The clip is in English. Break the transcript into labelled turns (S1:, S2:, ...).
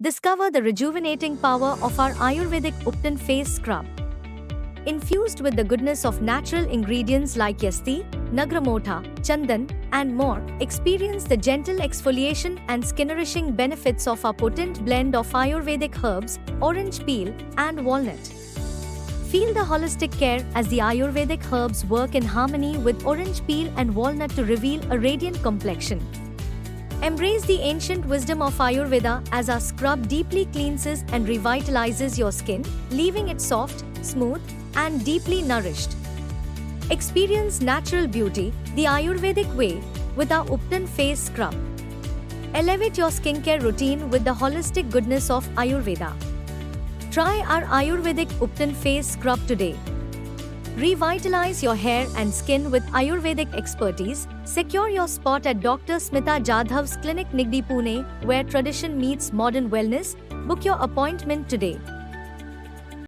S1: Discover the rejuvenating power of our Ayurvedic Ubtan Face Scrub. Infused with the goodness of natural ingredients like yasti, nagarmotha, chandan, and more, experience the gentle exfoliation and skin-nourishing benefits of our potent blend of Ayurvedic herbs, orange peel, and walnut. Feel the holistic care as the Ayurvedic herbs work in harmony with orange peel and walnut to reveal a radiant complexion. Embrace the ancient wisdom of Ayurveda as our scrub deeply cleanses and revitalizes your skin, leaving it soft, smooth, and deeply nourished. Experience natural beauty the Ayurvedic way with our Ubtan Face Scrub. Elevate your skincare routine with the holistic goodness of Ayurveda. Try our Ayurvedic Ubtan Face Scrub today. Revitalize your hair and skin with Ayurvedic expertise. Secure your spot at Dr. Smita Jadhav's clinic Nigdi, Pune, where tradition meets modern wellness. Book your appointment today.